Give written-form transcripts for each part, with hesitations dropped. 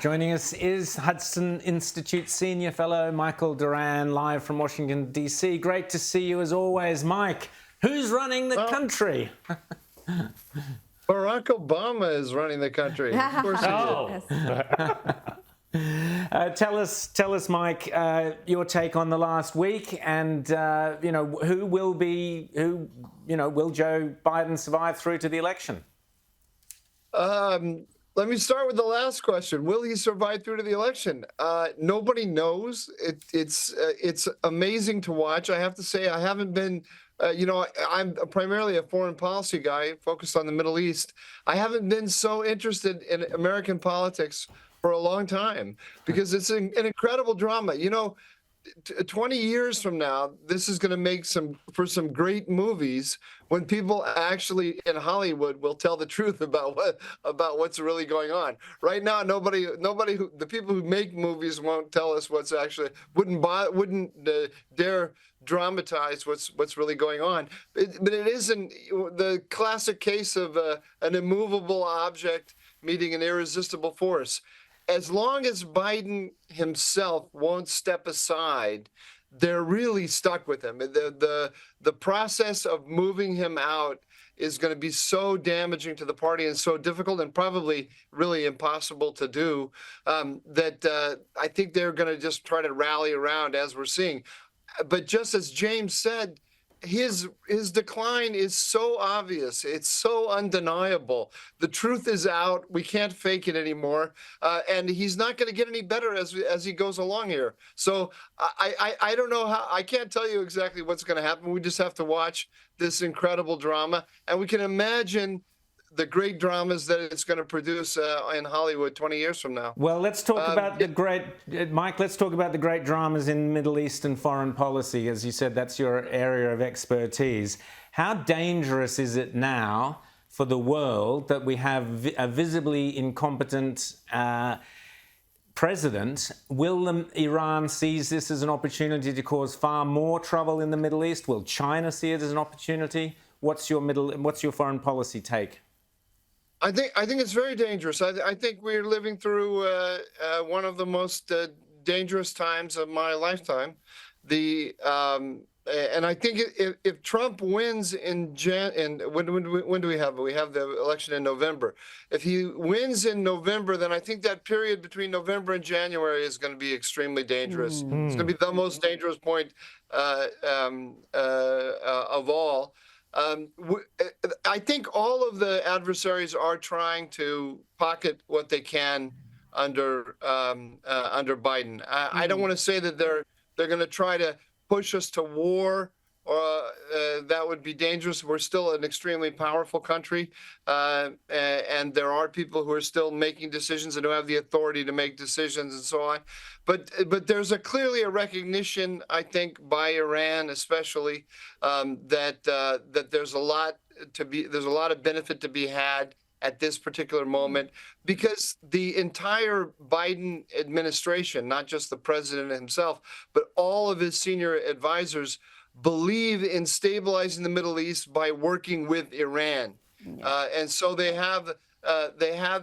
Joining us is Hudson Institute Senior Fellow Michael Doran, live from Washington, D.C. Great to see you as always, Mike. Who's running the country? Barack Obama is running the country. Of course he is. Tell us, Mike, your take on the last week, and will Joe Biden survive through to the election? Let me start with the last question. Will he survive through to the election? Nobody knows. It's amazing to watch. I have to say, I haven't been. I'm primarily a foreign policy guy focused on the Middle East. I haven't been so interested in American politics for a long time because it's an incredible drama. 20 years from now, this is going to make for some great movies when people actually in Hollywood will tell the truth about what's really going on. Right now, the people who make movies won't tell us what's actually wouldn't dare dramatize what's really going on. But it isn't the classic case of an immovable object meeting an irresistible force. As long as Biden himself won't step aside, they're really stuck with him. The process of moving him out is going to be so damaging to the party and so difficult and probably really impossible to do that I think they're going to just try to rally around as we're seeing. But just as James said, his decline is so obvious. It's so undeniable. The truth is out. We can't fake it anymore. And he's not going to get any better as he goes along here. So I don't know how. I can't tell you exactly what's going to happen. We just have to watch this incredible drama. And we can imagine the great dramas that it's going to produce in Hollywood 20 years from now. Well, let's talk about Mike, let's talk about the great dramas in Middle East and foreign policy. As you said, that's your area of expertise. How dangerous is it now for the world that we have a visibly incompetent president? Will Iran seize this as an opportunity to cause far more trouble in the Middle East? Will China see it as an opportunity? What's your foreign policy take? I think it's very dangerous. I think we're living through one of the most dangerous times of my lifetime. And I think if Trump wins when do we have it? We have the election in November. If he wins in November, then I think that period between November and January is going to be extremely dangerous. It's going to be the most dangerous point of all. I think all of the adversaries are trying to pocket what they can under Biden. I don't want to say that they're going to try to push us to war, or that would be dangerous. We're still an extremely powerful country, and there are people who are still making decisions and who have the authority to make decisions and so on. But there's clearly a recognition, I think, by Iran especially, that there's a lot of benefit to be had at this particular moment, because the entire Biden administration, not just the president himself, but all of his senior advisors, believe in stabilizing the Middle East by working with Iran, and so they have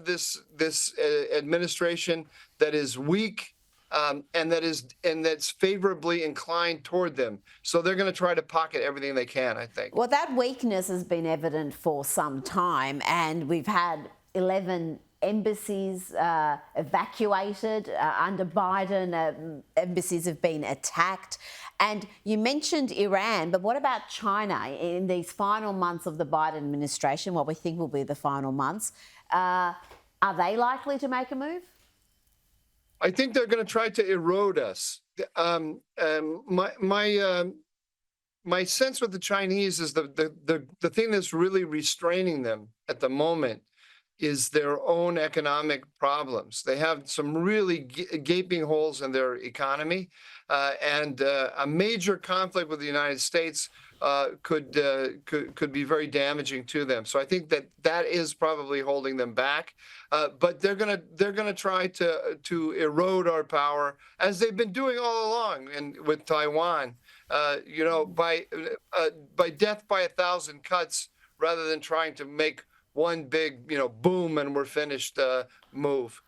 this administration that is weak. And that's favorably inclined toward them. So they're going to try to pocket everything they can, I think. Well, that weakness has been evident for some time, and we've had 11 embassies evacuated under Biden. Embassies have been attacked. And you mentioned Iran, but what about China in these final months of the Biden administration, what we think will be the final months? Are they likely to make a move? I think they're going to try to erode us. My sense with the Chinese is the thing that's really restraining them at the moment is their own economic problems. They have some really gaping holes in their economy, and a major conflict with the United States could be very damaging to them. So I think that is probably holding them back. But they're gonna try to erode our power, as they've been doing all along, and with Taiwan, by death by 1,000 cuts, rather than trying to make one big, boom and we're finished move.